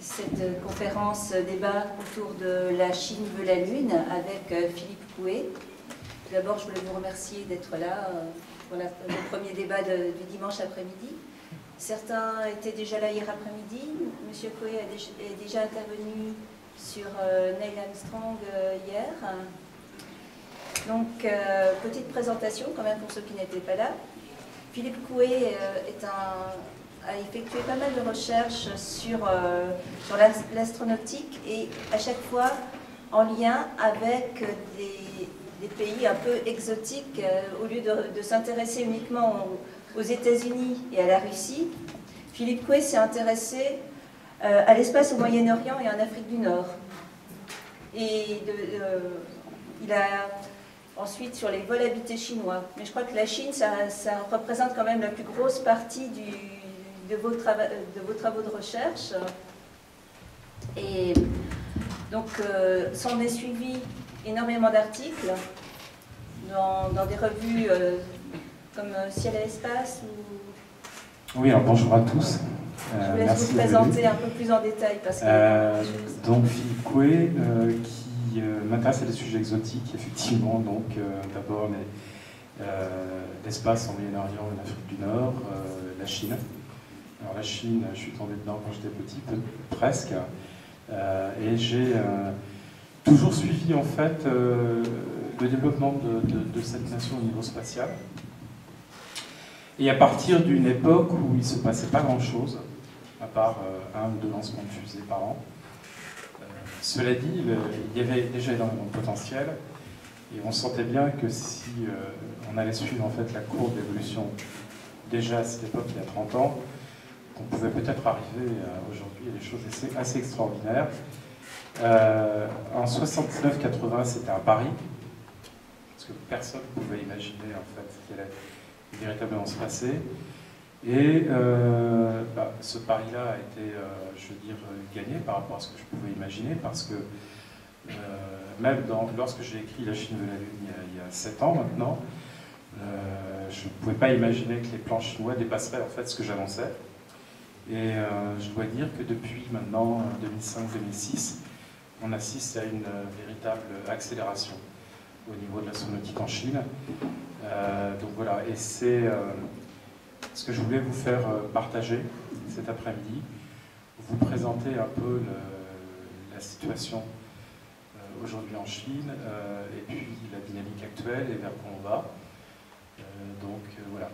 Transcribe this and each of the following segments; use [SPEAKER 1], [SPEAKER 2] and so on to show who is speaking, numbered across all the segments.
[SPEAKER 1] cette conférence débat autour de La Chine veut la Lune avec Philippe Coué. Tout d'abord, je voulais vous remercier d'être là pour le premier débat du dimanche après-midi. Certains étaient déjà là hier après-midi. Monsieur Coué est déjà intervenu sur Neil Armstrong hier. Donc, petite présentation quand même pour ceux qui n'étaient pas là. Philippe Coué a effectué pas mal de recherches sur l'astronautique et à chaque fois en lien avec des pays un peu exotiques. Au lieu de s'intéresser uniquement aux États-Unis et à la Russie, Philippe Coué s'est intéressé à l'espace au Moyen-Orient et en Afrique du Nord. Et il a ensuite sur les vols habités chinois. Mais je crois que la Chine, ça représente quand même la plus grosse partie de vos travaux de recherche. Et donc, s'en est suivi énormément d'articles dans des revues comme Ciel et Espace.
[SPEAKER 2] Oui, alors bonjour à tous.
[SPEAKER 1] Je vous laisse vous présenter un peu plus en détail. Parce que
[SPEAKER 2] donc, Philippe Coué, qui m'intéresse à des sujets exotiques, effectivement. Donc, d'abord l'espace en Moyen-Orient et en Afrique du Nord, la Chine. Alors, la Chine, je suis tombé dedans quand j'étais petit, presque. Et j'ai toujours suivi, en fait, le développement de cette nation au niveau spatial. Et à partir d'une époque où il ne se passait pas grand-chose, à part un ou deux lancements de fusées par an. Cela dit, il y avait déjà énormément de potentiel, et on sentait bien que si on allait suivre en fait la courbe d'évolution déjà à cette époque, il y a 30 ans, qu'on pouvait peut-être arriver aujourd'hui à des choses assez extraordinaires. En 79-80, c'était un pari, parce que personne ne pouvait imaginer en fait ce qui allait véritablement se passer. Et ce pari-là a été, je veux dire, gagné par rapport à ce que je pouvais imaginer, parce que même lorsque j'ai écrit La Chine veut la Lune il y a 7 ans maintenant, je ne pouvais pas imaginer que les plans chinois dépasseraient en fait ce que j'annonçais. Et je dois dire que depuis maintenant 2005-2006, on assiste à une véritable accélération au niveau de l'astronautique en Chine. Donc voilà, et c'est ce que je voulais vous faire partager cet après-midi, vous présenter un peu la situation aujourd'hui en Chine, et puis la dynamique actuelle et vers quoi on va. Voilà,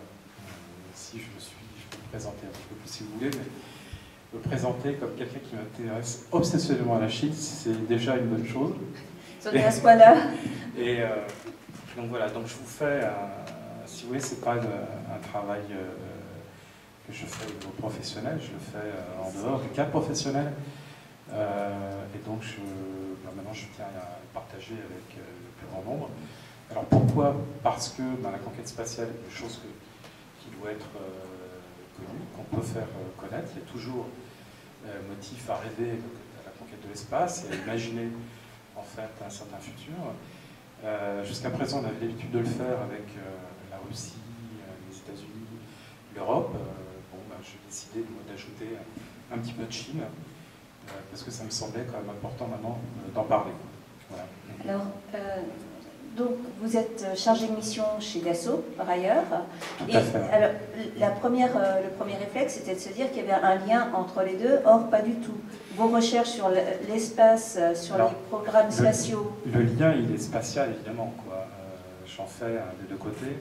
[SPEAKER 2] si je peux me présenter un petit peu plus si vous voulez, mais me présenter comme quelqu'un qui m'intéresse obsessionnellement à la Chine, c'est déjà une bonne chose.
[SPEAKER 1] À ce point-là.
[SPEAKER 2] Et donc voilà, donc je vous fais, si vous voulez, c'est pas un travail que je fais au niveau professionnel, je le fais en dehors du cadre professionnel. Et donc maintenant je tiens à le partager avec le plus grand nombre. Alors pourquoi? Parce que la conquête spatiale est une chose qui doit être connue, qu'on peut faire connaître. Il y a toujours motif à rêver à la conquête de l'espace et à imaginer en fait un certain futur. Jusqu'à présent, on avait l'habitude de le faire avec la Russie, les États-Unis, l'Europe. J'ai décidé d'ajouter un petit peu de Chine, parce que ça me semblait quand même important maintenant d'en parler. Voilà.
[SPEAKER 1] Alors, donc, vous êtes chargé de mission chez Dassault, par ailleurs.
[SPEAKER 2] Tout à fait.
[SPEAKER 1] Alors, le premier réflexe, c'était de se dire qu'il y avait un lien entre les deux. Or, pas du tout. Vos recherches sur l'espace, sur les programmes spatiaux...
[SPEAKER 2] Le lien, il est spatial, évidemment, quoi. J'en fais des deux côtés.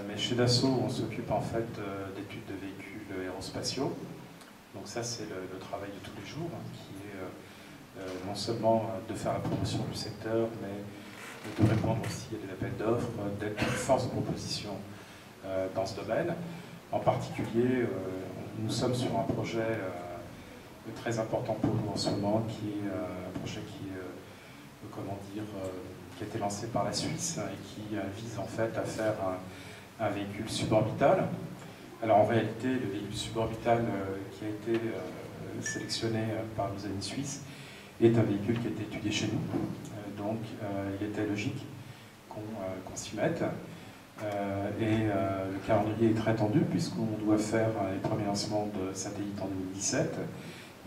[SPEAKER 2] Mais chez Dassault, on s'occupe en fait d'études de véhicules aérospatiaux. Donc ça, c'est le travail de tous les jours, qui est non seulement de faire la promotion du secteur, mais de répondre aussi à des appels d'offres, d'être une force de proposition dans ce domaine. En particulier, nous sommes sur un projet très important pour nous en ce moment, qui est un projet qui a été lancé par la Suisse et qui vise en fait à faire un véhicule suborbital. Alors en réalité, le véhicule suborbital qui a été sélectionné par nos amis suisses est un véhicule qui a été étudié chez nous. Donc il était logique qu'on s'y mette. Le calendrier est très tendu puisqu'on doit faire les premiers lancements de satellites en 2017.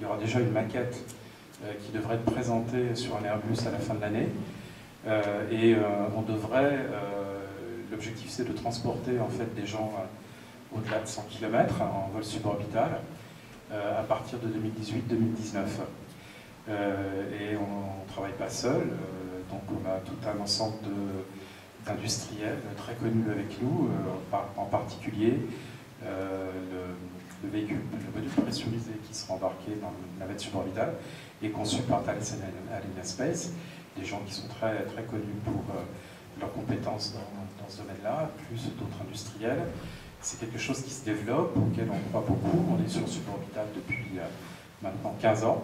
[SPEAKER 2] Il y aura déjà une maquette qui devrait être présentée sur un Airbus à la fin de l'année. On devrait, l'objectif c'est de transporter en fait des gens au-delà de 100 km en vol suborbital à partir de 2018-2019. Et on ne travaille pas seul, donc on a tout un ensemble d'industriels très connus avec nous, en particulier le véhicule, le module pressurisé qui sera embarqué dans la navette suborbitale et conçu par Thales Alenia Space, des gens qui sont très, très connus pour leurs compétences dans ce domaine-là, plus d'autres industriels. C'est quelque chose qui se développe, auquel on croit beaucoup. On est sur suborbital depuis maintenant 15 ans.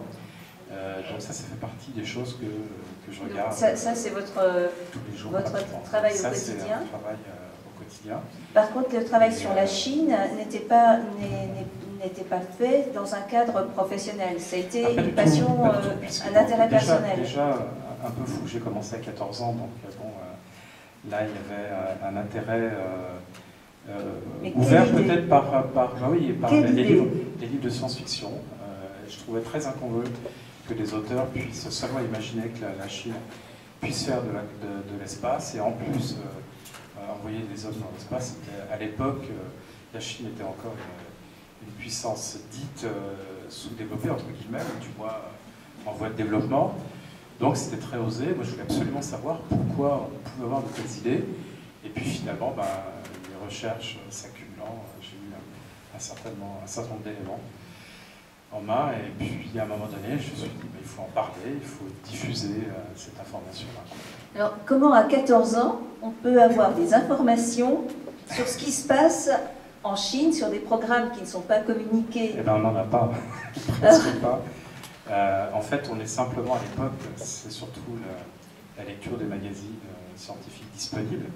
[SPEAKER 2] Donc ça fait partie des choses que je regarde.
[SPEAKER 1] Ça c'est votre,
[SPEAKER 2] tous les jours,
[SPEAKER 1] votre travail au quotidien.
[SPEAKER 2] C'est un travail au quotidien.
[SPEAKER 1] Par contre, le travail sur la Chine n'était pas fait dans un cadre professionnel. Ça a été une passion, un intérêt personnel.
[SPEAKER 2] Déjà un peu fou. J'ai commencé à 14 ans, donc bon, là il y avait un intérêt ouvert peut-être par les livres de science-fiction. Je trouvais très incongru que des auteurs puissent seulement imaginer que la Chine puisse faire de l'espace et en plus envoyer des hommes dans l'espace. À l'époque, la Chine était encore une puissance dite sous-développée, entre guillemets, ou du moins en voie de développement. Donc c'était très osé. Moi je voulais absolument savoir pourquoi on pouvait avoir de telles idées. Et puis finalement, les recherches s'accumulant, j'ai eu un certain nombre d'éléments en main, et puis à un moment donné, je me suis dit, il faut en parler, il faut diffuser cette information-là.
[SPEAKER 1] Alors, comment à 14 ans, on peut avoir des informations sur ce qui se passe en Chine, sur des programmes qui ne sont pas communiqués?
[SPEAKER 2] Eh bien, on n'en a pas, presque pas. En fait, on est simplement, à l'époque, c'est surtout la lecture des magazines scientifiques disponibles.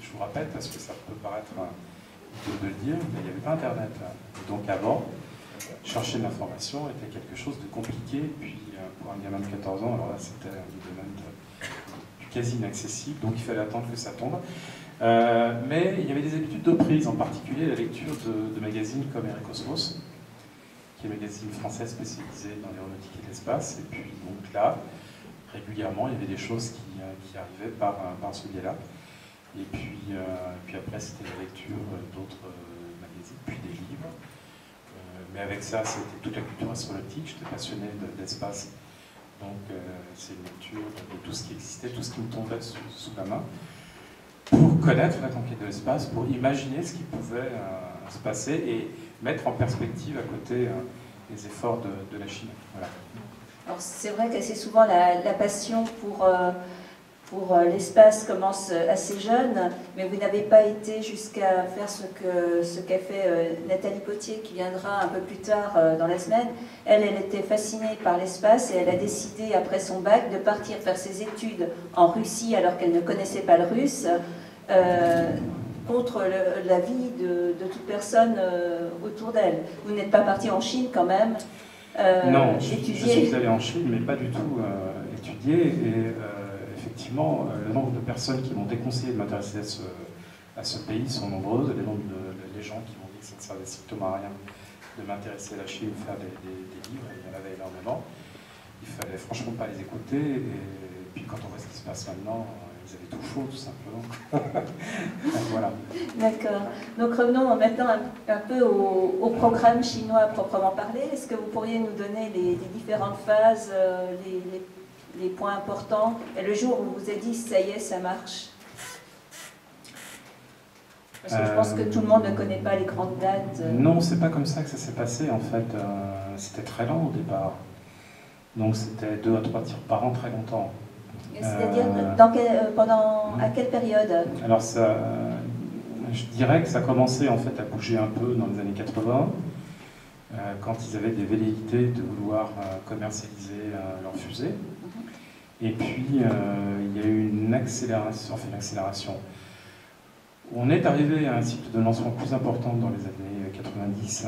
[SPEAKER 2] Je vous rappelle, parce que ça peut paraître idiot de le dire, mais il n'y avait pas Internet. Donc avant, chercher de l'information était quelque chose de compliqué, puis pour un gamin de 14 ans, alors là c'était un domaine du quasi inaccessible, donc il fallait attendre que ça tombe. Mais il y avait des habitudes de prise, en particulier la lecture de magazines comme Aérocosmos, qui est un magazine français spécialisé dans l'aéronautique et l'espace, et puis donc là, régulièrement, il y avait des choses qui arrivaient par ce biais-là. Et puis après, c'était la lecture d'autres magazines, puis des livres. Mais avec ça, c'était toute la culture astronautique. J'étais passionné de l'espace. Donc, c'est une lecture de tout ce qui existait, tout ce qui me tombait sous la main, pour connaître la conquête de l'espace, pour imaginer ce qui pouvait se passer et mettre en perspective à côté les efforts de la Chine. Voilà.
[SPEAKER 1] Alors, c'est vrai qu'assez souvent, la passion pour l'espace commence assez jeune, mais vous n'avez pas été jusqu'à faire ce qu'a fait Nathalie Potier, qui viendra un peu plus tard dans la semaine. Elle était fascinée par l'espace et elle a décidé, après son bac, de partir faire ses études en Russie alors qu'elle ne connaissait pas le russe, contre l'avis de toute personne autour d'elle. Vous n'êtes pas parti en Chine quand même
[SPEAKER 2] non, je suis allé en Chine, mais pas du tout étudier. Et effectivement, le nombre de personnes qui m'ont déconseillé de m'intéresser à ce pays sont nombreuses. Le nombre de gens qui m'ont dit que ça ne servait strictement à rien de m'intéresser à la Chine ou faire des livres, il y en avait énormément. Il fallait franchement pas les écouter. Et puis quand on voit ce qui se passe maintenant, ils avaient tout faux, tout simplement. Donc, voilà.
[SPEAKER 1] D'accord. Donc revenons maintenant un peu au programme chinois proprement parlé. Est-ce que vous pourriez nous donner les différentes phases, les points importants, et le jour où vous vous êtes dit, ça y est, ça marche? Parce que je pense que tout le monde ne connaît pas les grandes dates.
[SPEAKER 2] Non, c'est pas comme ça que ça s'est passé, en fait. C'était très lent au départ. Donc c'était 2 à 3 tirs par an, très longtemps.
[SPEAKER 1] C'est-à-dire, à quelle période?
[SPEAKER 2] Alors, je dirais que ça commençait en fait à bouger un peu dans les années 80, quand ils avaient des velléités de vouloir commercialiser leurs fusées. Et puis, il y a eu une accélération. On est arrivé à un cycle de lancement plus important dans les années 90,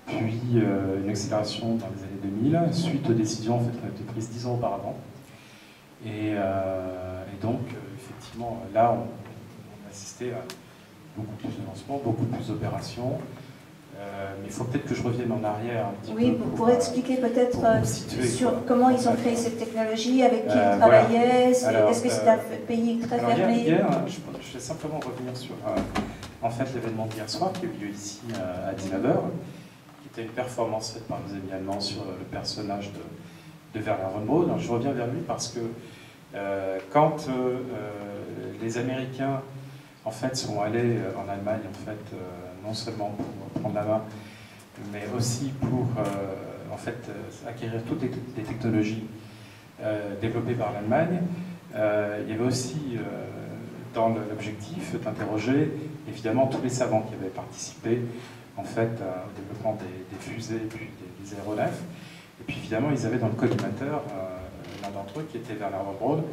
[SPEAKER 2] puis une accélération dans les années 2000, suite aux décisions en fait, qui ont été prises 10 ans auparavant. Et donc, effectivement, là, on assistait à beaucoup plus de lancements, beaucoup plus d'opérations. Mais il faut peut-être que je revienne en arrière un petit
[SPEAKER 1] peu.
[SPEAKER 2] Pour,
[SPEAKER 1] pour expliquer peut-être sur comment ils ont créé cette technologie, avec qui ils travaillaient, voilà. Est-ce que c'est un pays très fermé?
[SPEAKER 2] Hier, je vais simplement revenir sur en fait, l'événement d'hier soir qui a eu lieu ici à 19h, qui était une performance faite par nos amis allemands sur le personnage de Werner von Braun. Alors, je reviens vers lui parce que quand les Américains en fait, sont allés en Allemagne, en fait, non seulement pour prendre la main, mais aussi pour en fait, acquérir toutes les technologies développées par l'Allemagne. Il y avait aussi dans l'objectif d'interroger évidemment tous les savants qui avaient participé en fait, au développement des fusées et puis des aéronefs. Et puis évidemment, ils avaient dans le collimateur l'un d'entre eux qui était Werner von Braun,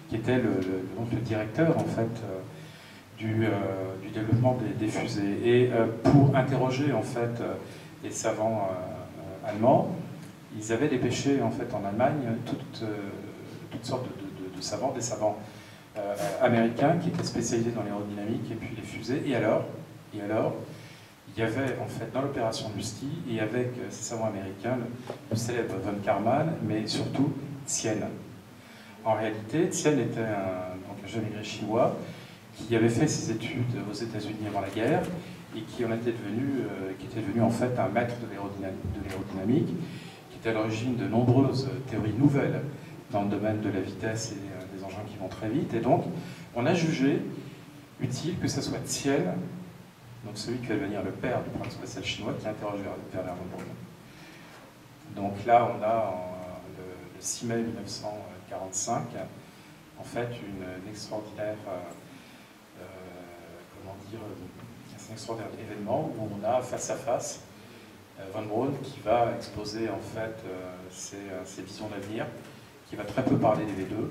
[SPEAKER 2] qui était le directeur en fait, du développement des fusées. Et pour interroger en fait, les savants allemands, ils avaient dépêché en, fait, en Allemagne toutes sortes de savants, des savants américains qui étaient spécialisés dans l'aérodynamique et puis les fusées. Et alors, il y avait en fait dans l'opération Lusty, et avec ces savants américains, le célèbre von Karman, mais surtout Tien. En réalité, Tien était un jeune immigré chinois qui avait fait ses études aux États-Unis avant la guerre et qui était devenu en fait un maître de l'aérodynamique, qui était à l'origine de nombreuses théories nouvelles dans le domaine de la vitesse et des engins qui vont très vite. Et donc, on a jugé utile que ce soit Tien, donc celui qui va devenir le père du programme spatial chinois, qui interroge Werner von Braun. Donc là, on a le 6 mai 1945, en fait, une extraordinaire, un extraordinaire événement où on a face à face von Braun qui va exposer en fait ses visions d'avenir, qui va très peu parler des V2,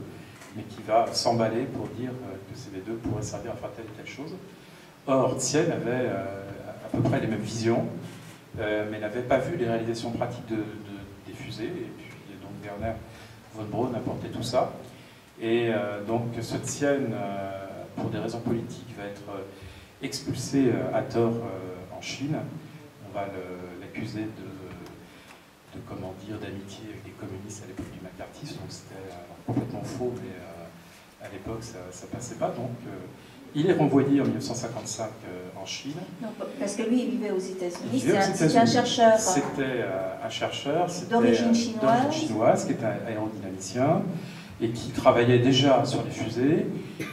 [SPEAKER 2] mais qui va s'emballer pour dire que ces V2 pourraient servir à faire telle ou telle chose. Or, Tien avait à peu près les mêmes visions, mais n'avait pas vu les réalisations pratiques des fusées, et puis donc Werner von Braun apportait tout ça. Et donc ce Tien, pour des raisons politiques, va être expulsé à tort en Chine. On va l'accuser d'amitié avec les communistes à l'époque du macartisme, donc c'était complètement faux, mais à l'époque ça passait pas. Donc il est renvoyé en 1955 en Chine. Non,
[SPEAKER 1] parce que lui, il vivait aux États-Unis. C'était un chercheur.
[SPEAKER 2] C'était un chercheur
[SPEAKER 1] d'origine chinoise,
[SPEAKER 2] qui était un aérodynamicien et qui travaillait déjà sur les fusées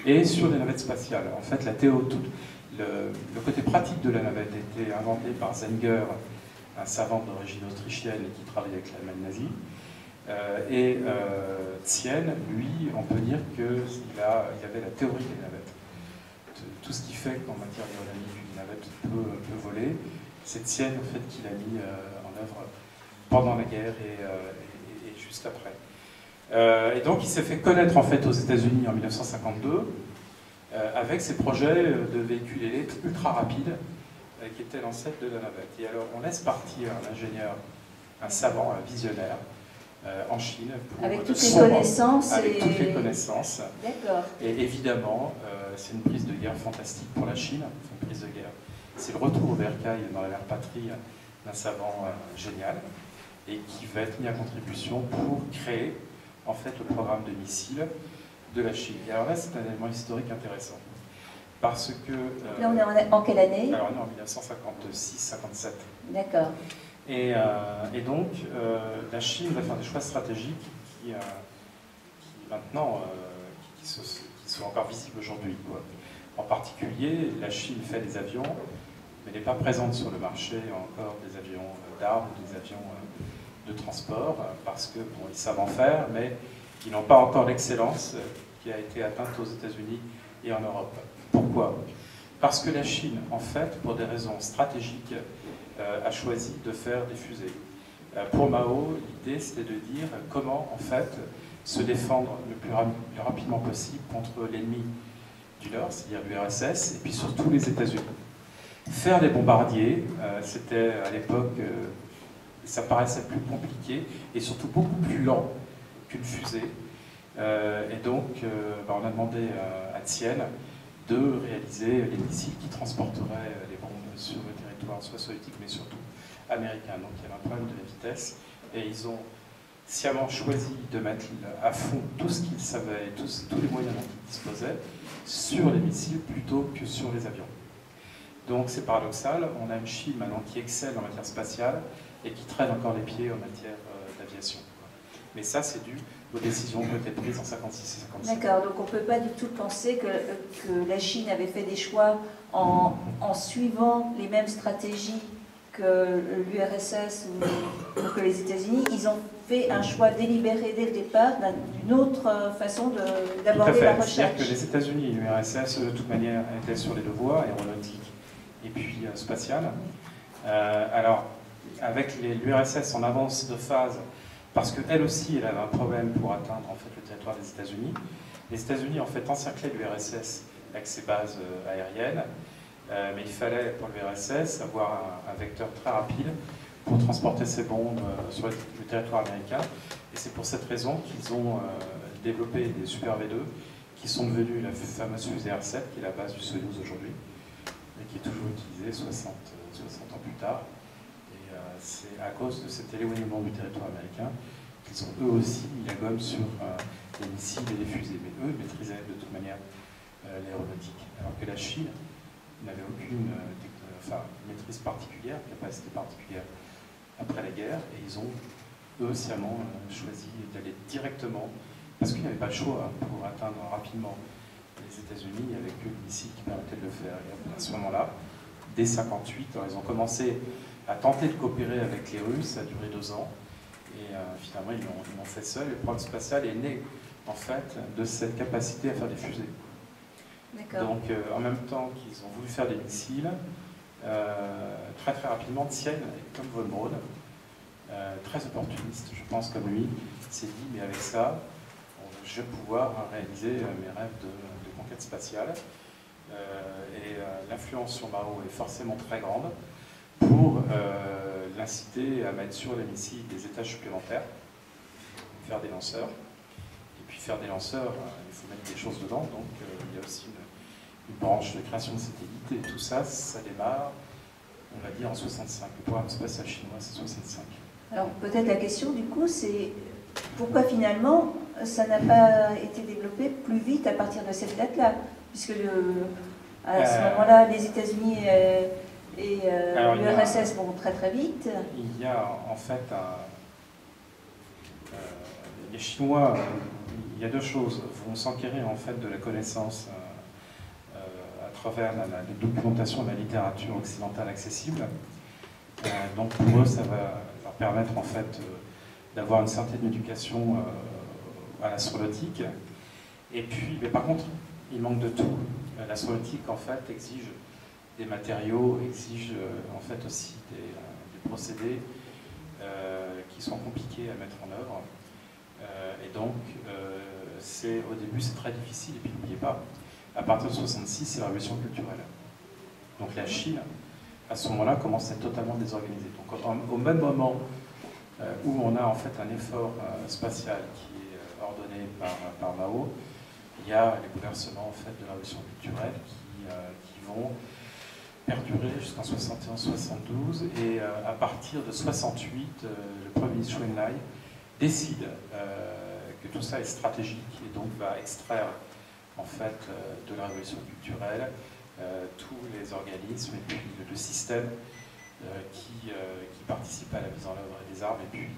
[SPEAKER 2] et sur les navettes spatiales. En fait, le côté pratique de la navette a été inventé par Zenger, un savant d'origine autrichienne et qui travaillait avec l'Allemagne nazie. Tien, lui, on peut dire qu'il y avait la théorie des navettes. Tout ce qui fait qu'en matière aérodynamique, une navette peut voler, c'est Tien en fait, qui l'a mis en œuvre pendant la guerre et juste après. Et donc il s'est fait connaître en fait aux États-Unis en 1952 avec ses projets de véhicules électriques ultra rapides qui étaient l'ancêtre de la navette. Et alors on laisse partir un ingénieur, un savant, un visionnaire en Chine
[SPEAKER 1] avec toutes les connaissances.
[SPEAKER 2] Toutes les connaissances.
[SPEAKER 1] D'accord.
[SPEAKER 2] Et évidemment, c'est une prise de guerre fantastique pour la Chine. C'est une prise de guerre. C'est le retour au bercail dans la mère patrie d'un savant génial et qui va être mis à contribution pour créer en fait le programme de missiles de la Chine. Et alors là, c'est un élément historique intéressant. Parce que...
[SPEAKER 1] là, on est en quelle année?
[SPEAKER 2] Alors, on est en 1956-57.
[SPEAKER 1] D'accord.
[SPEAKER 2] Et donc, la Chine va faire des choix stratégiques qui maintenant, qui sont encore visibles aujourd'hui. En particulier, la Chine fait des avions, mais n'est pas présente sur le marché encore des avions d'armes, des avions de transport, parce que bon, ils savent en faire, mais ils n'ont pas encore l'excellence qui a été atteinte aux États-Unis et en Europe. Pourquoi? Parce que la Chine, en fait, pour des raisons stratégiques, a choisi de faire des fusées. Pour Mao, l'idée c'était de dire comment en fait se défendre le plus rapidement possible contre l'ennemi du Nord, c'est-à-dire l'URSS, et puis surtout les États-Unis. Faire des bombardiers, c'était à l'époque, ça paraissait plus compliqué et surtout beaucoup plus lent qu'une fusée. Et donc, on a demandé à Tien de réaliser les missiles qui transporteraient les bombes sur le territoire territoire soit soviétique, mais surtout américain. Donc il y avait un problème de la vitesse, et ils ont sciemment choisi de mettre à fond tout ce qu'ils savaient, tous les moyens dont ils disposaient, sur les missiles plutôt que sur les avions. Donc c'est paradoxal, on a une Chine maintenant qui excelle en matière spatiale et qui traîne encore les pieds en matière d'aviation. Mais ça, c'est dû aux décisions qui ont été prises en 56 et 57.
[SPEAKER 1] D'accord, donc on ne peut pas du tout penser que la Chine avait fait des choix en suivant les mêmes stratégies que l'URSS ou que les États-Unis. Ils ont fait un choix délibéré dès le départ d'une autre façon d'aborder la recherche.
[SPEAKER 2] C'est-à-dire que les États-Unis et l'URSS, de toute manière, étaient sur les deux voies, aéronautique et puis spatiale. Alors, avec l'URSS en avance de phase, parce qu'elle aussi, elle avait un problème pour atteindre en fait, le territoire des États-Unis. Les États-Unis, en fait, encerclaient l'URSS avec ses bases aériennes, mais il fallait, pour l'URSS, avoir un vecteur très rapide pour transporter ses bombes sur le territoire américain. Et c'est pour cette raison qu'ils ont développé des Super V2, qui sont devenus la fameuse fusée R7, qui est la base du Soyouz aujourd'hui, et qui est toujours utilisée 60 ans plus tard. C'est à cause de cet éloignement du territoire américain qu'ils ont eux aussi mis la gomme sur les missiles et les fusées. Mais eux maîtrisaient de toute manière l'aéronautique. Alors que la Chine n'avait aucune maîtrise particulière, capacité particulière après la guerre, et ils ont eux sciemment choisi d'aller directement, parce qu'il n'y avait pas le choix pour atteindre rapidement les États-Unis, il n'y avait que le missile qui permettait de le faire. Et à ce moment-là, dès 1958, ils ont commencé à tenter de coopérer avec les Russes, ça a duré 2 ans, et finalement ils l'ont fait seul. Le programme spatial est né en fait de cette capacité à faire des fusées. Donc en même temps qu'ils ont voulu faire des missiles, très rapidement Tien et Tom von Braun, très opportuniste je pense comme lui, s'est dit mais avec ça je vais pouvoir réaliser mes rêves de conquête spatiale, et l'influence sur Mao est forcément très grande pour l'inciter à mettre sur les missiles des étages supplémentaires, faire des lanceurs. Et puis faire des lanceurs, il faut mettre des choses dedans, donc il y a aussi une branche de création de satellites, et tout ça, ça démarre, on va dire, en 65. Le programme spatial chinois, c'est 65.
[SPEAKER 1] Alors peut-être la question du coup, c'est pourquoi finalement ça n'a pas été développé plus vite à partir de cette date-là, puisque à ce moment-là, les États-Unis et l'URSS vont très vite.
[SPEAKER 2] Il y a en fait les Chinois, il y a 2 choses, vont s'enquérir en fait de la connaissance à travers la documentation de la littérature occidentale accessible. Donc pour eux, ça va leur permettre en fait d'avoir une certaine éducation à l'astronautique. Et puis, mais par contre, il manque de tout. L'astronautique en fait exige des matériaux, exige en fait aussi des procédés qui sont compliqués à mettre en œuvre. Et donc, au début, c'est très difficile. Et puis, n'oubliez pas, à partir de 1966, c'est la révolution culturelle. Donc la Chine, à ce moment-là, commence à être totalement désorganisée. Donc au même moment où on a en fait un effort spatial qui est ordonné par Mao, il y a les bouleversements en fait, de la révolution culturelle qui vont perdurer jusqu'en 71-72, et à partir de 68, le Premier ministre Chou En-lai décide que tout ça est stratégique et donc va extraire en fait de la révolution culturelle tous les organismes et puis le système qui participent à la mise en œuvre des armes et puis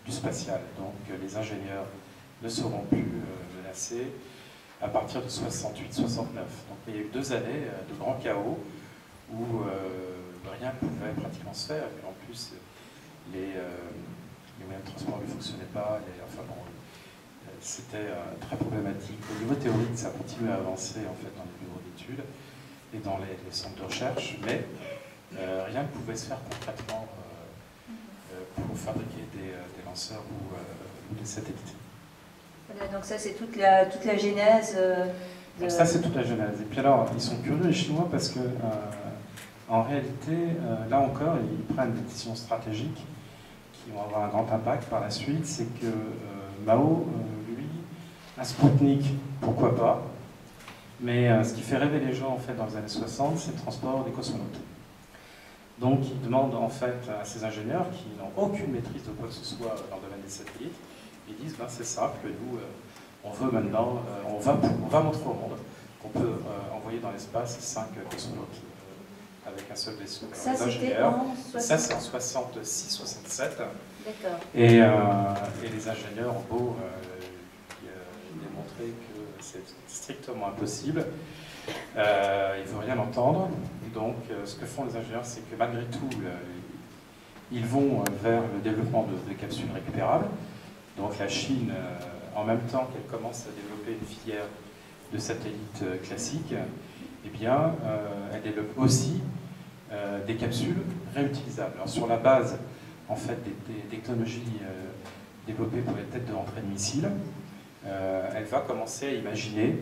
[SPEAKER 2] du spatial. Donc les ingénieurs ne seront plus menacés à partir de 68-69. Donc il y a eu 2 années de grand chaos où rien ne pouvait pratiquement se faire. Et en plus, les moyens de transport ne fonctionnaient pas. C'était très problématique. Au niveau théorique, ça continue à avancer en fait, dans les bureaux d'études et dans les centres de recherche, mais rien ne pouvait se faire concrètement pour fabriquer des lanceurs ou des satellites.
[SPEAKER 1] Voilà, donc ça c'est toute la genèse.
[SPEAKER 2] Ça c'est toute la genèse. Et puis alors, ils sont curieux les Chinois parce que en réalité, là encore, ils prennent des décisions stratégiques qui vont avoir un grand impact par la suite. C'est que Mao, lui, un Spoutnik, pourquoi pas, mais ce qui fait rêver les gens en fait dans les années 60, c'est le transport des cosmonautes. Donc ils demandent en fait à ces ingénieurs qui n'ont aucune maîtrise de quoi que ce soit dans le domaine des satellites, ils disent ben, c'est simple, nous on veut maintenant, on va montrer au monde qu'on peut envoyer dans l'espace 5 cosmonautes avec un seul vaisseau.
[SPEAKER 1] Ça c'était en
[SPEAKER 2] ça c'est en 66-67.
[SPEAKER 1] D'accord.
[SPEAKER 2] Et les ingénieurs ont beau démontrer que c'est strictement impossible, ils ne veulent rien entendre. Donc ce que font les ingénieurs, c'est que malgré tout, ils vont vers le développement de capsules récupérables. Donc la Chine, en même temps qu'elle commence à développer une filière de satellites classiques, eh bien, elle développe aussi des capsules réutilisables. Alors sur la base en fait, des technologies développées pour les têtes de rentrée de missiles, elle va commencer à imaginer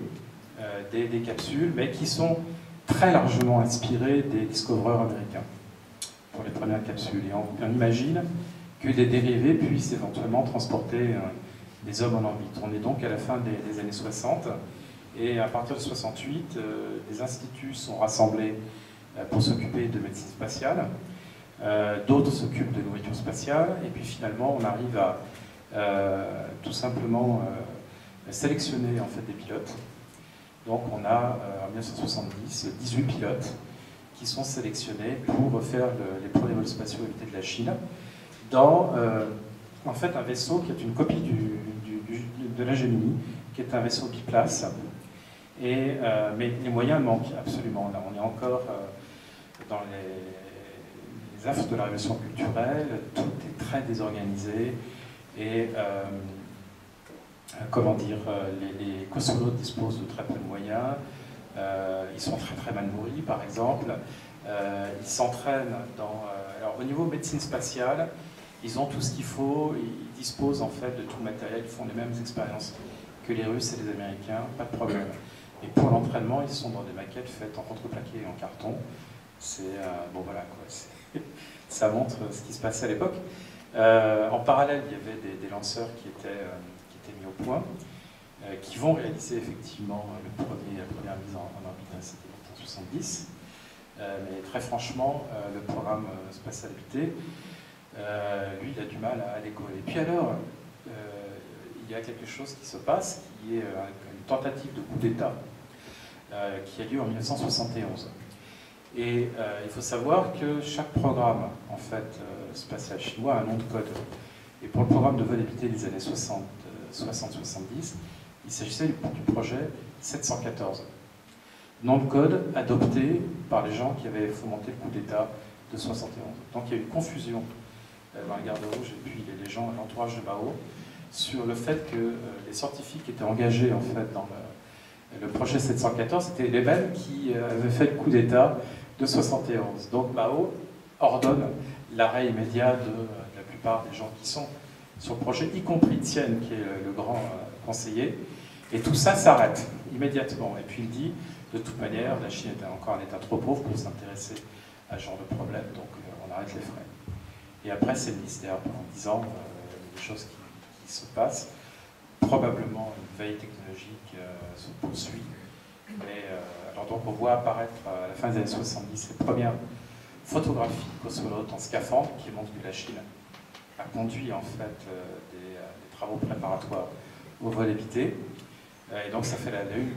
[SPEAKER 2] des capsules, mais qui sont très largement inspirées des discoverers américains pour les premières capsules. Et on imagine que des dérivés puissent éventuellement transporter des hommes en orbite. On est donc à la fin des années 60, et à partir de 68, des instituts sont rassemblés pour s'occuper de médecine spatiale. D'autres s'occupent de nourriture spatiale, et puis finalement on arrive à tout simplement sélectionner en fait des pilotes. Donc on a en 1970 18 pilotes qui sont sélectionnés pour faire les premiers vols spatiaux évités de la Chine dans en fait un vaisseau qui est une copie de la Gemini, qui est un vaisseau biplace. Mais les moyens manquent absolument. Là on est encore dans les affres de la révolution culturelle, tout est très désorganisé, et comment dire, les cosmonautes disposent de très peu de moyens, ils sont très très mal nourris par exemple, ils s'entraînent dans... alors au niveau médecine spatiale, ils ont tout ce qu'il faut, ils disposent en fait de tout le matériel, ils font les mêmes expériences que les Russes et les Américains, pas de problème. Et pour l'entraînement, ils sont dans des maquettes faites en contreplaqué et en carton. C'est bon voilà quoi, ça montre ce qui se passait à l'époque. En parallèle, il y avait des lanceurs qui étaient mis au point, qui vont réaliser effectivement la première mise en orbite d'un satellite en 70. Mais très franchement, le programme spatial habité, lui, il a du mal à décoller. Et puis alors, il y a quelque chose qui se passe, qui est une tentative de coup d'État, qui a lieu en 1971. Et il faut savoir que chaque programme en fait, spatial chinois a un nom de code. Et pour le programme de vol habité des années 60-70, il s'agissait du projet 714. Nom de code adopté par les gens qui avaient fomenté le coup d'État de 71. Donc il y a eu une confusion dans la garde rouge et puis les gens, l'entourage de Mao, sur le fait que les scientifiques qui étaient engagés en fait, dans le projet 714, c'était les mêmes qui avaient fait le coup d'État de 71. Donc Mao ordonne l'arrêt immédiat de la plupart des gens qui sont sur le projet, y compris Tian, qui est le grand conseiller, et tout ça s'arrête immédiatement. Et puis il dit, de toute manière, la Chine est encore un État trop pauvre pour s'intéresser à ce genre de problème, donc on arrête les frais. Et après, c'est le mystère pendant 10 ans, des choses qui se passent. Probablement une veille technologique se poursuit. Mais, alors donc on voit apparaître à la fin des années 70 les premières photographies cosmonautes en scaphandre qui montrent que la Chine a conduit en fait des travaux préparatoires au vol habité. Et donc ça fait la une,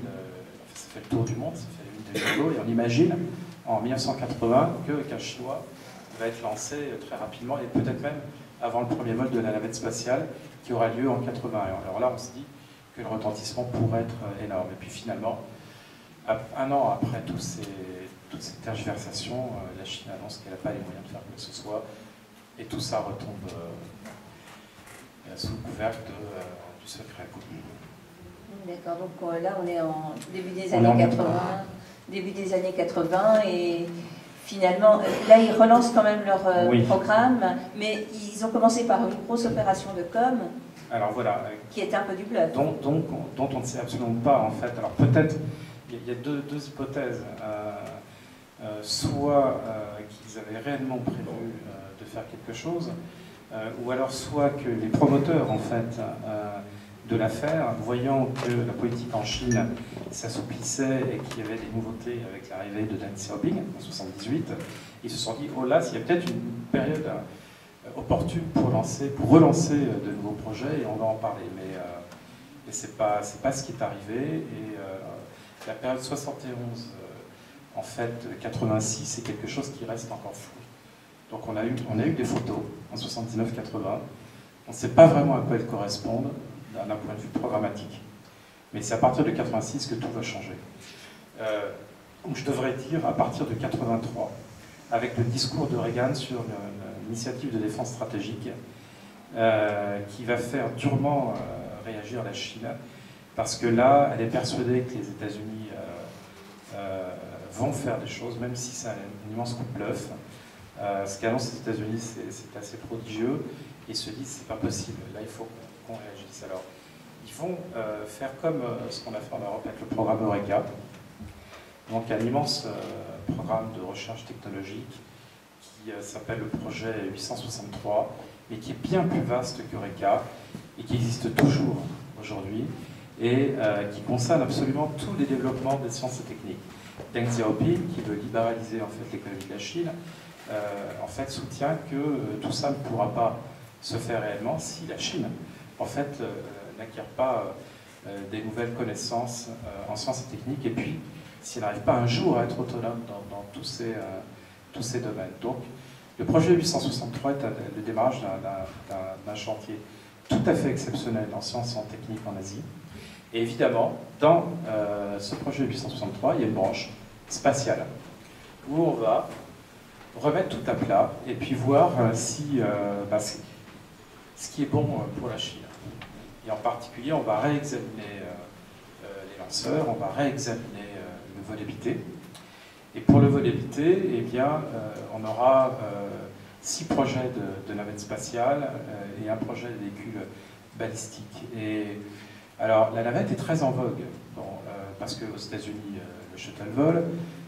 [SPEAKER 2] ça fait le tour du monde, ça fait la une des journaux, et on imagine en 1980 qu'un Chinois va être lancé très rapidement, et peut-être même avant le premier vol de la navette spatiale qui aura lieu en 81. Alors là on se dit que le retentissement pourrait être énorme. Et puis finalement, un an après toutes ces tergiversations, la Chine annonce qu'elle n'a pas les moyens de faire quoi que ce soit, et tout ça retombe sous le couvercle du secret.
[SPEAKER 1] D'accord, donc là on est en début des années 80, début des années 80, et finalement, là ils relancent quand même leur programme, mais ils ont commencé par une grosse opération de com.
[SPEAKER 2] Alors voilà,
[SPEAKER 1] qui est un peu du bluff.
[SPEAKER 2] Dont on ne sait absolument pas en fait. Alors peut-être, il y a deux hypothèses. Soit qu'ils avaient réellement prévu de faire quelque chose, ou alors soit que les promoteurs en fait de l'affaire, voyant que la politique en Chine s'assouplissait et qu'il y avait des nouveautés avec l'arrivée de Deng Xiaoping en 1978, ils se sont dit, oh là, il y a peut-être une période opportune pour relancer de nouveaux projets, et on va en parler. Mais c'est pas ce qui est arrivé, et la période 71, en fait, 86, c'est quelque chose qui reste encore flou. Donc on a eu des photos en 79-80, on ne sait pas vraiment à quoi elles correspondent d'un point de vue programmatique. Mais c'est à partir de 86 que tout va changer. Donc je devrais dire à partir de 83, avec le discours de Reagan sur l'initiative de défense stratégique, qui va faire durement réagir la Chine, parce que là, elle est persuadée que les États-Unis vont faire des choses, même si c'est un immense coup de bluff. Ce qu'annoncent les États-Unis, c'est assez prodigieux. Ils se disent, c'est pas possible, là il faut qu'on réagisse. Alors, ils vont faire comme ce qu'on a fait en Europe avec le programme Eureka, donc un immense programme de recherche technologique qui s'appelle le projet 863, mais qui est bien plus vaste qu'Eureka et qui existe toujours aujourd'hui et qui concerne absolument tous les développements des sciences et techniques. Deng Xiaoping, qui veut libéraliser en fait l'économie de la Chine, en fait soutient que tout ça ne pourra pas se faire réellement si la Chine en fait n'acquiert pas des nouvelles connaissances en sciences et techniques, et puis s'il n'arrive pas un jour à être autonome dans tous ces domaines. Donc le projet 863 est le démarrage d'un chantier tout à fait exceptionnel en sciences et en technique en Asie. Et évidemment, dans ce projet 863, il y a une branche spatiale où on va remettre tout à plat et puis voir si ce qui est bon pour la Chine. Et en particulier, on va réexaminer les lanceurs, on va réexaminer le vol habité. Et pour le vol habité, eh bien, on aura 6 projets de navettes spatiales et un projet de véhicule balistique. Et alors, la navette est très en vogue, parce qu'aux États-Unis, le shuttle vole,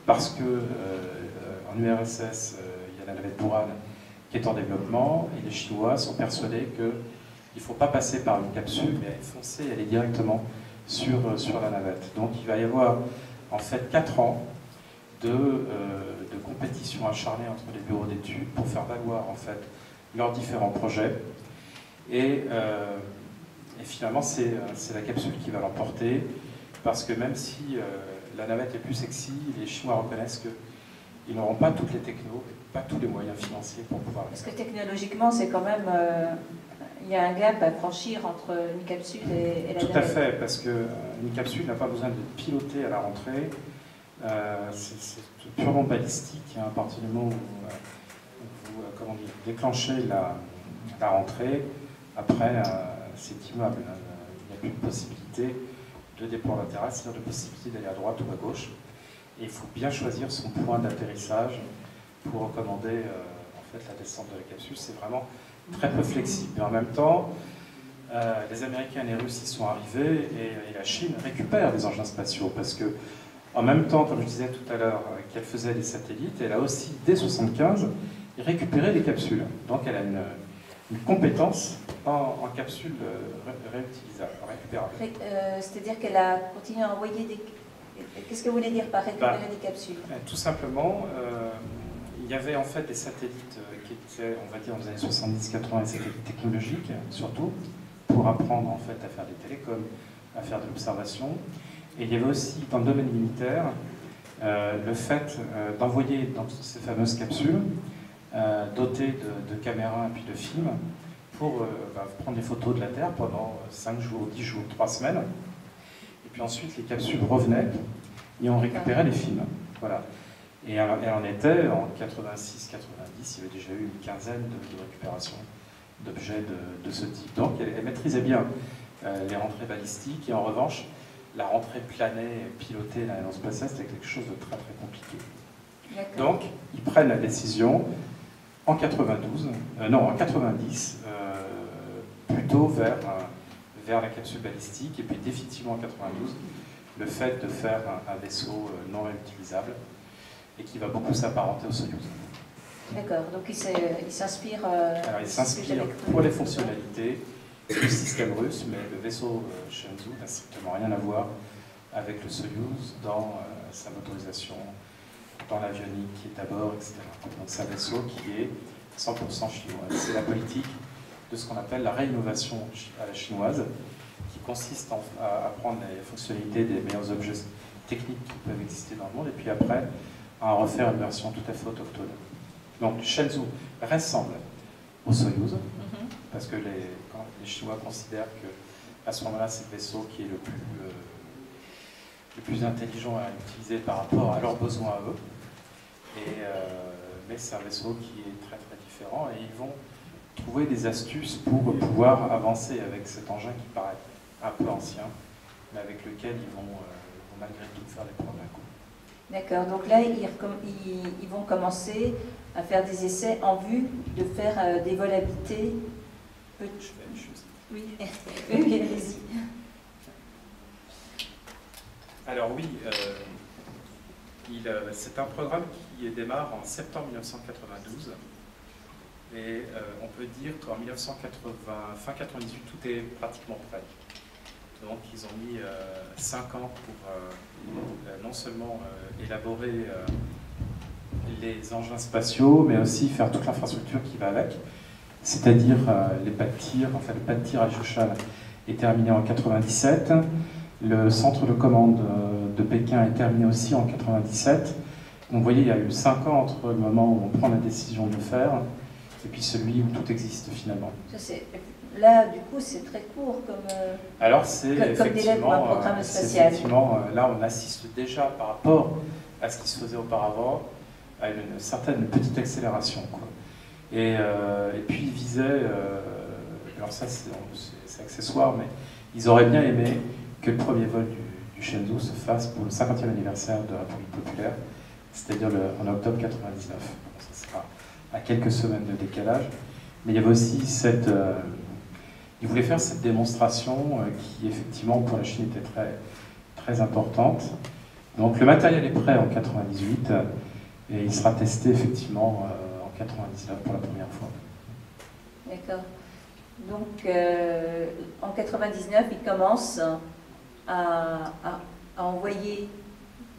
[SPEAKER 2] parce qu'en URSS, il y a la navette Buran qui est en développement, et les Chinois sont persuadés qu'il ne faut pas passer par une capsule, mais foncer et aller directement sur la navette. Donc il va y avoir en fait 4 ans de compétition acharnée entre les bureaux d'études pour faire valoir en fait leurs différents projets. Et finalement, c'est la capsule qui va l'emporter, parce que même si la navette est plus sexy, les Chinois reconnaissent qu'ils n'auront pas toutes les technos, pas tous les moyens financiers pour pouvoir le faire.
[SPEAKER 1] Parce que technologiquement, c'est quand même... il y a un gap à franchir entre une capsule et la navette.
[SPEAKER 2] Tout à fait, parce qu'une capsule n'a pas besoin d'être pilotée à la rentrée. C'est purement balistique, à partir du moment où vous déclenchez la rentrée. Après, c'est immuable. Il n'y a plus de possibilité de déploiement latéral, c'est-à-dire de possibilité d'aller à droite ou à gauche. Et il faut bien choisir son point d'atterrissage pour recommander en fait, la descente de la capsule. C'est vraiment très peu flexible. Mais en même temps, les Américains et les Russes y sont arrivés, et la Chine récupère des engins spatiaux, parce que en même temps, comme je disais tout à l'heure, qu'elle faisait des satellites, elle a aussi, dès 1975, récupéré des capsules. Donc elle a une compétence en capsules réutilisables, récupérables.
[SPEAKER 1] C'est-à-dire qu'elle a continué à envoyer des... Qu'est-ce que vous voulez dire par récupérer des capsules?
[SPEAKER 2] Tout simplement, il y avait en fait des satellites qui étaient, on va dire, dans les années 70-80, des satellites technologiques, surtout, pour apprendre en fait à faire des télécoms, à faire de l'observation. Et il y avait aussi, dans le domaine militaire, le fait d'envoyer dans ces fameuses capsules, dotées de caméras et puis de films, pour prendre des photos de la Terre pendant 5 jours, 10 jours, 3 semaines. Et puis ensuite, les capsules revenaient et on récupérait les films. Voilà. Et elle en était, en 86-90, il y avait déjà eu une quinzaine de récupérations d'objets de ce type. Donc elle maîtrisait bien les rentrées balistiques, et en revanche, la rentrée planée, pilotée dans l'agence spatiale, c'était quelque chose de très très compliqué. Donc, ils prennent la décision en 90, plutôt vers la capsule balistique, et puis définitivement en 92, le fait de faire un vaisseau non réutilisable, et qui va beaucoup s'apparenter au Soyuz.
[SPEAKER 1] D'accord, donc il s'inspire...
[SPEAKER 2] Alors il s'inspire pour les fonctionnalités, du système russe, mais le vaisseau Shenzhou n'a strictement rien à voir avec le Soyouz dans sa motorisation, dans l'avionique qui est à bord, etc. Donc c'est un vaisseau qui est 100% chinois. C'est la politique de ce qu'on appelle la réinnovation à la chinoise, qui consiste à prendre les fonctionnalités des meilleurs objets techniques qui peuvent exister dans le monde, et puis après à en refaire une version tout à fait autochtone. Donc Shenzhou ressemble au Soyouz, parce que les Chinois considèrent qu'à ce moment-là, c'est le vaisseau qui est le plus intelligent à utiliser par rapport à leurs besoins à eux. Mais c'est un vaisseau qui est très très différent, et ils vont trouver des astuces pour pouvoir avancer avec cet engin qui paraît un peu ancien, mais avec lequel ils vont malgré tout faire des progrès.
[SPEAKER 1] D'accord, donc là, ils vont commencer à faire des essais en vue de faire des vols habités.
[SPEAKER 2] Je fais une chose.
[SPEAKER 1] Oui, oui, allez-y.
[SPEAKER 2] Alors oui, c'est un programme qui démarre en septembre 1992. Et on peut dire qu'en fin 98, tout est pratiquement prêt. Donc ils ont mis 5 ans pour non seulement élaborer les engins spatiaux, mais aussi faire toute l'infrastructure qui va avec. C'est-à-dire les pas de tir, enfin le pas de tir à Shushan est terminé en 97. Le centre de commande de Pékin est terminé aussi en 97. Donc vous voyez, il y a eu 5 ans entre le moment où on prend la décision de le faire et puis celui où tout existe finalement.
[SPEAKER 1] Là, du coup, c'est très court comme,
[SPEAKER 2] alors, c'est
[SPEAKER 1] délai pour un programme spatial.
[SPEAKER 2] Effectivement, là, on assiste déjà par rapport à ce qui se faisait auparavant à une certaine petite accélération, quoi. Et puis, ils visaient, alors ça, c'est accessoire, mais ils auraient bien aimé que le premier vol du Shenzhou se fasse pour le 50e anniversaire de la République populaire, c'est-à-dire en octobre 99. Bon, ça sera à quelques semaines de décalage. Mais il y avait aussi ils voulaient faire cette démonstration qui, effectivement, pour la Chine était très, très importante. Donc le matériel est prêt en 98 et il sera testé, effectivement, en 99 pour la première fois.
[SPEAKER 1] D'accord. Donc en 99, ils commencent à envoyer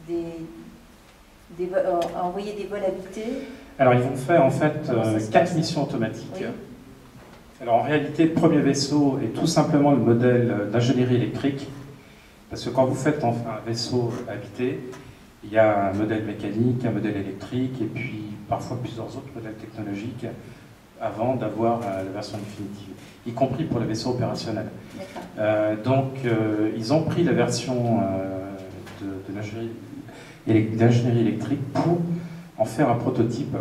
[SPEAKER 1] des vols habités.
[SPEAKER 2] Alors, ils vont faire en fait 4 missions automatiques. Oui. Alors, en réalité, le premier vaisseau est tout simplement le modèle d'ingénierie électrique. Parce que quand vous faites un vaisseau habité, il y a un modèle mécanique, un modèle électrique, et puis parfois plusieurs autres modèles technologiques avant d'avoir la version définitive, y compris pour les vaisseaux opérationnels. Donc, ils ont pris la version de l'ingénierie électrique pour en faire un prototype.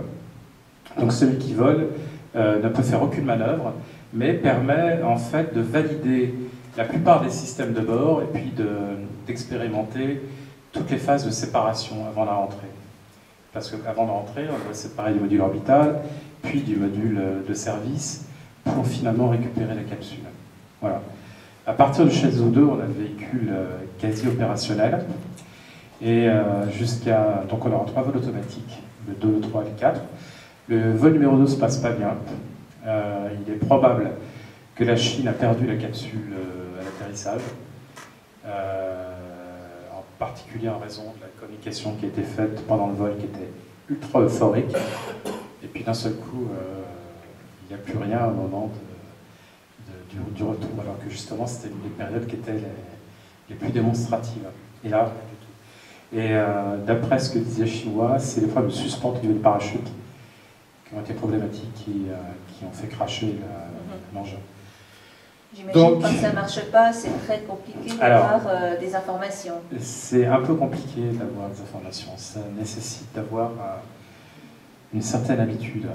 [SPEAKER 2] Donc celui qui vole ne peut faire aucune manœuvre, mais permet en fait de valider la plupart des systèmes de bord et puis d'expérimenter toutes les phases de séparation avant la rentrée. Parce qu'avant la rentrée, on doit séparer du module orbital, puis du module de service, pour finalement récupérer la capsule. Voilà. À partir de Shenzhou 2, on a le véhicule quasi opérationnel. Et donc on aura 3 vols automatiques, le 2, le 3 et le 4. Le vol numéro 2 ne se passe pas bien. Il est probable que la Chine a perdu la capsule à l'atterrissage, en particulier en raison de la communication qui a été faite pendant le vol qui était ultra euphorique. Et puis d'un seul coup, il n'y a plus rien au moment du retour, alors que justement c'était une des périodes qui étaient les plus démonstratives. Et là, rien du tout. Et d'après ce que disaient les Chinois, c'est les problèmes de suspente au niveau du parachute qui ont été problématiques, qui ont fait cracher l'engin.
[SPEAKER 1] J'imagine que quand ça ne marche pas, c'est très compliqué d'avoir des informations.
[SPEAKER 2] C'est un peu compliqué d'avoir des informations. Ça nécessite d'avoir une certaine habitude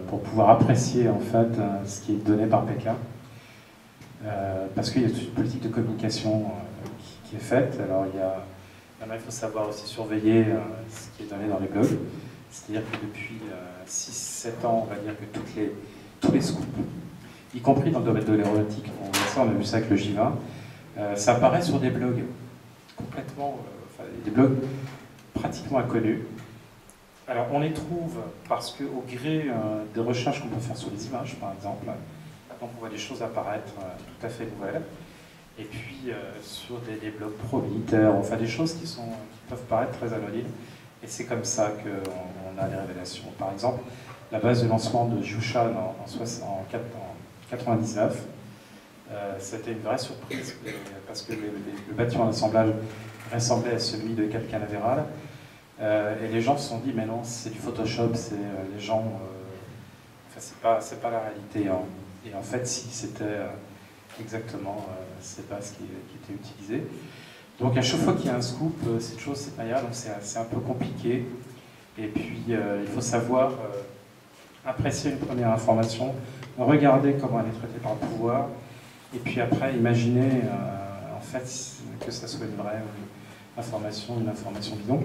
[SPEAKER 2] pour pouvoir apprécier en fait ce qui est donné par Pékin. Parce qu'il y a toute une politique de communication qui est faite. Alors il faut savoir aussi surveiller ce qui est donné dans les blogs. C'est-à-dire que depuis 6-7 ans, on va dire que tous les scoops, y compris dans le domaine de l'aéronautique, on a vu ça avec le J20, ça apparaît sur des blogs complètement, des blogs pratiquement inconnus. Alors on les trouve parce qu'au gré des recherches qu'on peut faire sur les images, par exemple, donc on voit des choses apparaître tout à fait nouvelles. Et puis sur des blogs pro-militaires, enfin des choses qui peuvent paraître très anodines. Et c'est comme ça qu'on a des révélations. Par exemple, la base de lancement de Jiushan en 1999, c'était une vraie surprise parce que le bâtiment d'assemblage ressemblait à celui de Cap Canaveral. Et les gens se sont dit, mais non, c'est du Photoshop, les gens... enfin, c'est pas la réalité. Hein. Et en fait, si, c'était exactement ces bases qui étaient utilisées. Donc à chaque fois qu'il y a un scoop, cette chose, c'est pas grave, donc c'est un peu compliqué. Et puis il faut savoir apprécier une première information, regarder comment elle est traitée par le pouvoir, et puis après imaginer en fait que ça soit une vraie information, une information bidon.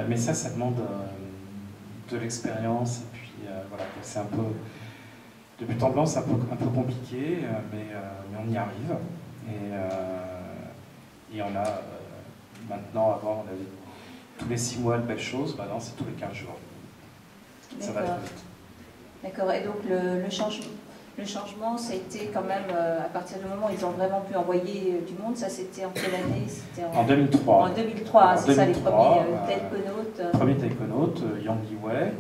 [SPEAKER 2] Mais ça demande de l'expérience, et puis voilà, c'est un peu... De but en blanc, c'est un peu compliqué, mais on y arrive. Et on a maintenant, avant, on avait tous les 6 mois de belles choses, maintenant c'est tous les 15 jours. Ça va très vite.
[SPEAKER 1] D'accord, et donc le changement, ça a été quand même, à partir du moment où ils ont vraiment pu envoyer du monde, ça c'était en quelle année?
[SPEAKER 2] En 2003.
[SPEAKER 1] En 2003, c'est ça, les premiers taïkonautes.
[SPEAKER 2] Premier taïkonaute, Yang Yiwei.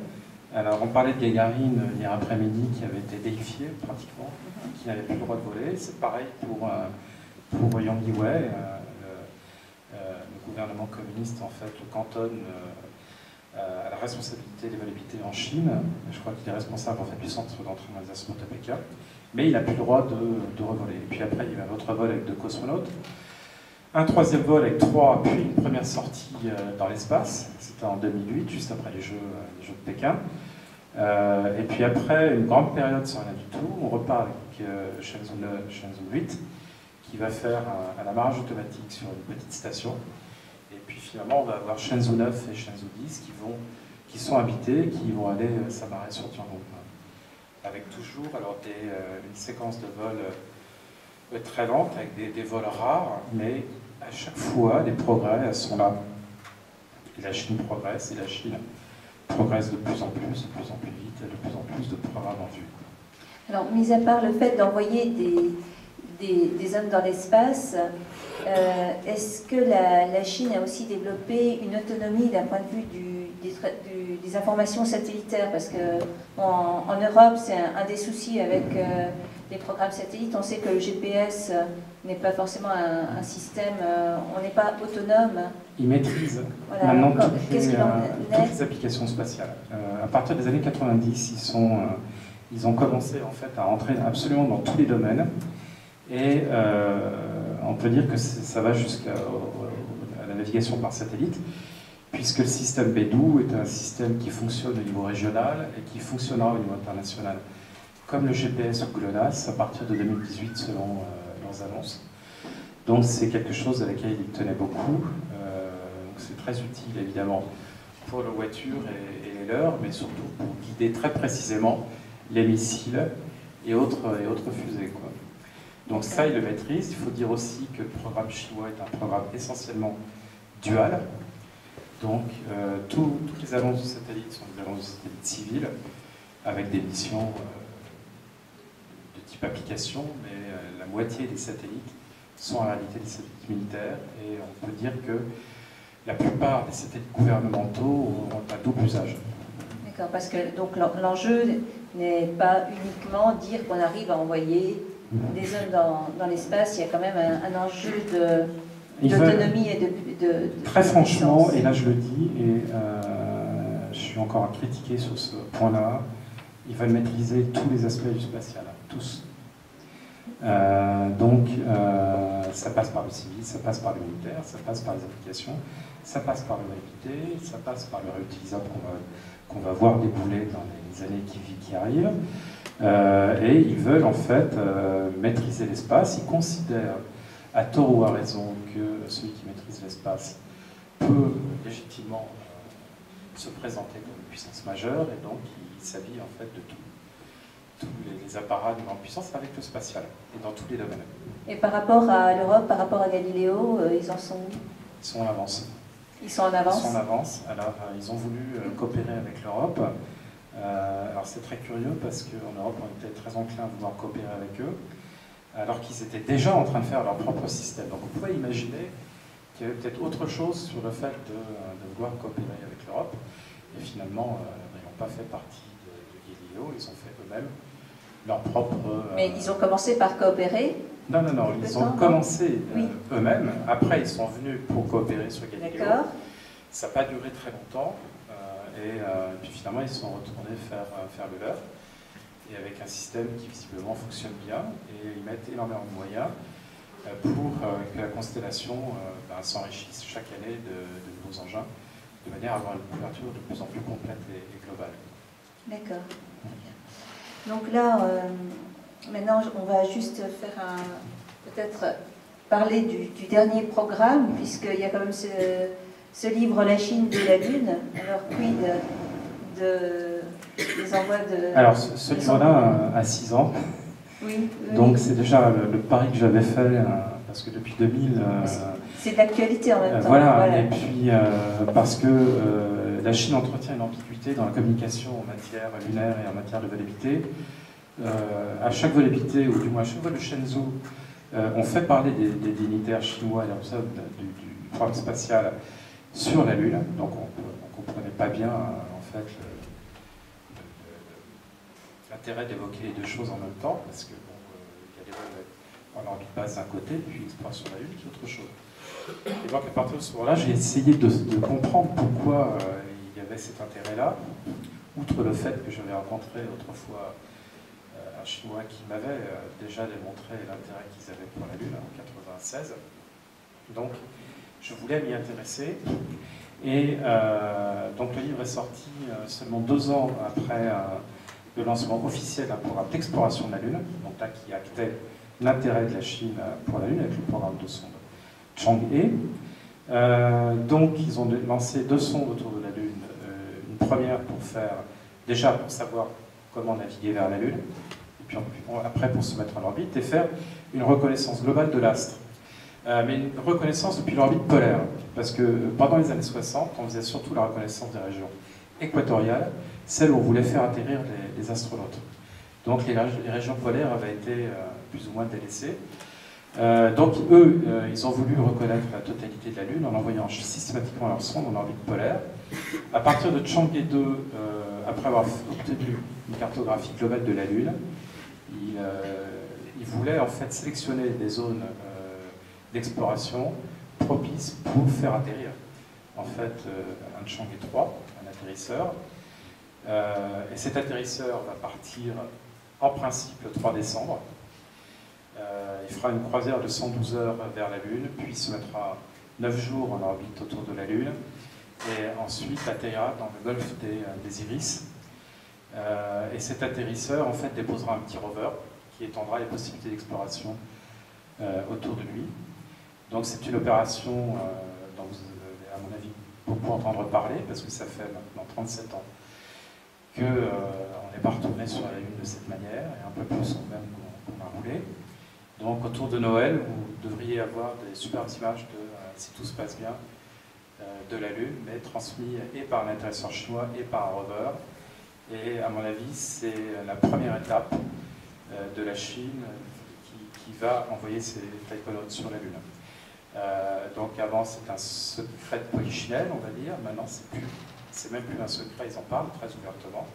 [SPEAKER 2] Alors on parlait de Gagarine hier après-midi qui avait été déifié pratiquement, qui n'avait plus le droit de voler. C'est pareil pour Yang Yiwei. Le gouvernement communiste en fait le cantonne à la responsabilité des volabilités en Chine. Je crois qu'il est responsable en fait du centre d'entraînement des astronautes à Pékin, mais il n'a plus le droit de revoler. Et puis après il y a un autre vol avec 2 cosmonautes, un troisième vol avec 3, puis une première sortie dans l'espace. C'était en 2008, juste après les Jeux de Pékin. Et puis après une grande période sans rien du tout, on repart avec Shenzhou 8 qui va faire un amarrage automatique sur une petite station. Et puis finalement, on va avoir Shenzhou 9 et Shenzhou 10 qui sont habités, qui vont aller s'amarrer sur Tiangong. Avec toujours alors une séquence de vols très lente, avec des vols rares, mais à chaque fois, les progrès sont là. Et la Chine progresse, et la Chine progresse de plus en plus vite, et de plus en plus de programmes en vue.
[SPEAKER 1] Alors, mis à part le fait d'envoyer des hommes dans l'espace, est-ce que la Chine a aussi développé une autonomie d'un point de vue des informations satellitaires? Parce qu'en Europe, c'est un des soucis avec les programmes satellites. On sait que le GPS n'est pas forcément un système, on n'est pas autonome.
[SPEAKER 2] Ils maîtrisent maintenant toutes les applications spatiales. À partir des années 90, ils ont commencé en fait à entrer absolument dans tous les domaines. Et on peut dire que ça va jusqu'à la navigation par satellite, puisque le système Beidou est un système qui fonctionne au niveau régional et qui fonctionnera au niveau international. Comme le GPS ou GLONASS, à partir de 2018 selon leurs annonces. Donc c'est quelque chose à laquelle ils tenaient beaucoup. C'est très utile évidemment pour les voitures et les leurs, mais surtout pour guider très précisément les missiles et autres fusées, quoi. Donc ça, ils le maîtrisent. Il faut dire aussi que le programme chinois est un programme essentiellement dual. Donc toutes les annonces de satellites sont des annonces de satellites civils, avec des missions de type application, mais la moitié des satellites sont en réalité des satellites militaires, et on peut dire que la plupart des satellites gouvernementaux ont un double usage.
[SPEAKER 1] D'accord, parce que donc l'enjeu n'est pas uniquement dire qu'on arrive à envoyer des hommes dans l'espace, il y a quand même un enjeu d'autonomie et de
[SPEAKER 2] très franchement, et là je le dis, et je suis encore à critiquer sur ce point-là, ils veulent maîtriser tous les aspects du spatial, tous. Donc ça passe par le civil, ça passe par le militaire, ça passe par les applications, ça passe par le mobilité, ça passe par le réutilisable qu'on va voir débouler dans les années qui arrivent. Et ils veulent en fait maîtriser l'espace. Ils considèrent, à tort ou à raison, que celui qui maîtrise l'espace peut légitimement se présenter comme une puissance majeure, et donc ils s'habillent en fait de tous les apparats de grande puissance avec le spatial, et dans tous les domaines.
[SPEAKER 1] Et par rapport à l'Europe, par rapport à Galiléo, ils en sont où?
[SPEAKER 2] Ils sont en avance.
[SPEAKER 1] Ils sont en avance.
[SPEAKER 2] Ils sont en avance. Alors, ils ont voulu coopérer avec l'Europe. Alors c'est très curieux parce qu'en Europe, on était très enclin à vouloir coopérer avec eux, alors qu'ils étaient déjà en train de faire leur propre système. Donc vous pouvez imaginer qu'il y avait peut-être autre chose sur le fait de vouloir coopérer avec l'Europe. Et finalement, ils n'ont pas fait partie de Galileo, ils ont fait eux-mêmes leur propre...
[SPEAKER 1] Mais ils ont commencé par coopérer?
[SPEAKER 2] Non, ils ont commencé
[SPEAKER 1] oui.
[SPEAKER 2] eux-mêmes. Après, ils sont venus pour coopérer sur Galileo.
[SPEAKER 1] D'accord.
[SPEAKER 2] Ça n'a pas duré très longtemps. Et puis finalement, ils sont retournés faire le leur. Et avec un système qui visiblement fonctionne bien. Et ils mettent énormément de moyens pour que la constellation s'enrichisse chaque année de nouveaux engins, de manière à avoir une couverture de plus en plus complète et globale.
[SPEAKER 1] D'accord. Donc là, maintenant, on va juste faire peut-être parler du dernier programme, puisqu'il y a quand même ce livre La Chine de la Lune. Alors, quid des envois de...
[SPEAKER 2] Alors, ce livre-là a 6 ans.
[SPEAKER 1] Oui.
[SPEAKER 2] Donc, c'est déjà le pari que j'avais fait, parce que depuis 2000...
[SPEAKER 1] c'est d'actualité en même temps.
[SPEAKER 2] Voilà, et puis parce que la Chine entretient une ambiguïté dans la communication en matière lunaire et en matière de velléité. À chaque velléité, ou du moins à chaque vol de Shenzhou, on fait parler des dignitaires chinois et du programme spatial sur la Lune. Donc on ne comprenait pas bien en fait l'intérêt d'évoquer les deux choses en même temps, parce que il y a des vols en orbite basse d'un côté, puis l'exploration de la Lune qui est autre chose. Et donc à partir de ce moment-là, j'ai essayé de comprendre pourquoi il y avait cet intérêt-là, outre le fait que j'avais rencontré autrefois un Chinois qui m'avait déjà démontré l'intérêt qu'ils avaient pour la Lune en 1996. Donc je voulais m'y intéresser. Et donc le livre est sorti seulement 2 ans après le lancement officiel d'un programme d'exploration de la Lune, donc là qui actait l'intérêt de la Chine pour la Lune avec le programme de sonde Chang'e. Donc ils ont lancé 2 sondes autour de la Lune, une première pour savoir comment naviguer vers la Lune, et puis après pour se mettre en orbite et faire une reconnaissance globale de l'astre. Mais une reconnaissance depuis l'orbite polaire, parce que pendant les années 60, on faisait surtout la reconnaissance des régions équatoriales, celles où on voulait faire atterrir les astronautes. Donc les régions polaires avaient été plus ou moins délaissées. Donc eux, ils ont voulu reconnaître la totalité de la Lune en envoyant systématiquement leurs sondes en orbite polaire. À partir de Chang'e 2, après avoir obtenu une cartographie globale de la Lune, ils voulaient en fait sélectionner des zones d'exploration propices pour faire atterrir en fait un Chang'e 3, un atterrisseur. Et cet atterrisseur va partir en principe le 3 décembre. Il fera une croisière de 112 heures vers la Lune, puis se mettra 9 jours en orbite autour de la Lune, et ensuite atterrira dans le golfe des Iris. Et cet atterrisseur en fait déposera un petit rover qui étendra les possibilités d'exploration autour de lui. Donc c'est une opération dont vous avez à mon avis beaucoup entendre parler, parce que ça fait maintenant 37 ans qu'on n'est pas retourné sur la Lune de cette manière, et un peu plus même qu'on a roulé. Donc autour de Noël, vous devriez avoir des superbes images si tout se passe bien, de la Lune, mais transmis et par un atterrisseur chinois et par un rover. Et à mon avis, c'est la première étape de la Chine qui va envoyer ses taïkonautes sur la Lune. Donc avant, c'est un secret de polichinelle, on va dire. Maintenant, c'est même plus un secret, ils en parlent très ouvertement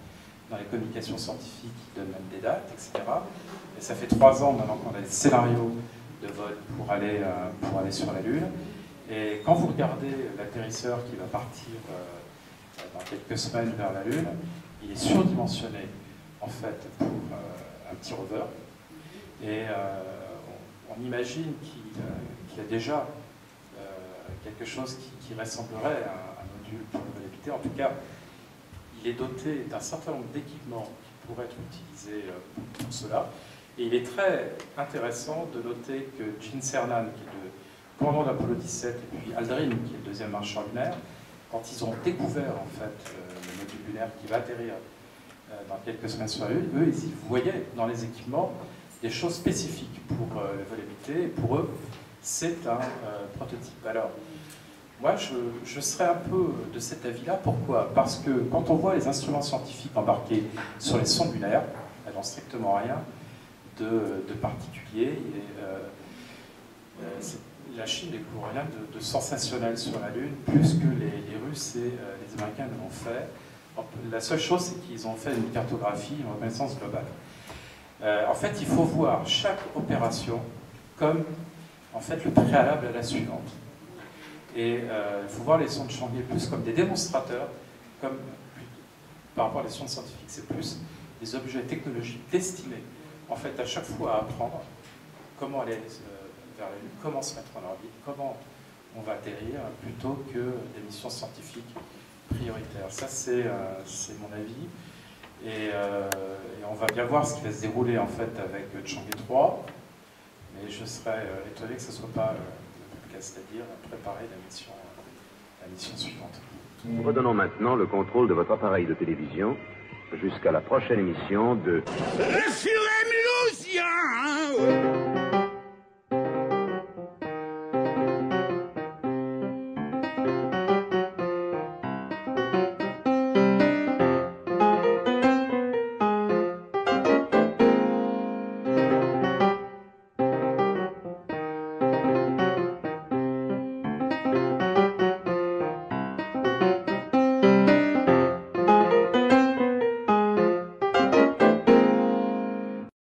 [SPEAKER 2] dans les communications scientifiques, ils donnent même des dates, etc. Et ça fait 3 ans maintenant qu'on a des scénarios de vol pour aller sur la Lune. Et quand vous regardez l'atterrisseur qui va partir dans quelques semaines vers la Lune, il est surdimensionné en fait pour un petit rover. Et on imagine qu'il y a déjà quelque chose qui ressemblerait à un module pour le habiter. En tout cas, il est doté d'un certain nombre d'équipements qui pourraient être utilisés pour cela. Et il est très intéressant de noter que Gene Cernan, qui est le commandant d'Apollo 17, et puis Aldrin, qui est le deuxième marcheur lunaire, quand ils ont découvert en fait le module lunaire qui va atterrir dans quelques semaines sur la Lune, eux, ils voyaient dans les équipements des choses spécifiques pour le vol habité, et pour eux, c'est un prototype. Alors, moi, je serais un peu de cet avis-là. Pourquoi? Parce que quand on voit les instruments scientifiques embarqués sur les sondes lunaires, elles n'ont strictement rien de particulier. La Chine découvre rien de sensationnel sur la Lune, plus que les Russes et les Américains l'ont fait. La seule chose, c'est qu'ils ont fait une cartographie, une reconnaissance globale. En fait, il faut voir chaque opération comme en fait, le préalable à la suivante. Et il faut voir les sondes Chang'e plus comme des démonstrateurs, par rapport à les sondes scientifiques, c'est plus des objets technologiques destinés, en fait, à chaque fois à apprendre comment aller vers la Lune, comment se mettre en orbite, comment on va atterrir, plutôt que des missions scientifiques prioritaires. Ça, c'est mon avis. Et on va bien voir ce qui va se dérouler, en fait, avec Chang'e 3. Mais je serais étonné que ce ne soit pas le cas, c'est-à-dire préparer la mission suivante.
[SPEAKER 3] Nous redonnons maintenant le contrôle de votre appareil de télévision jusqu'à la prochaine émission de...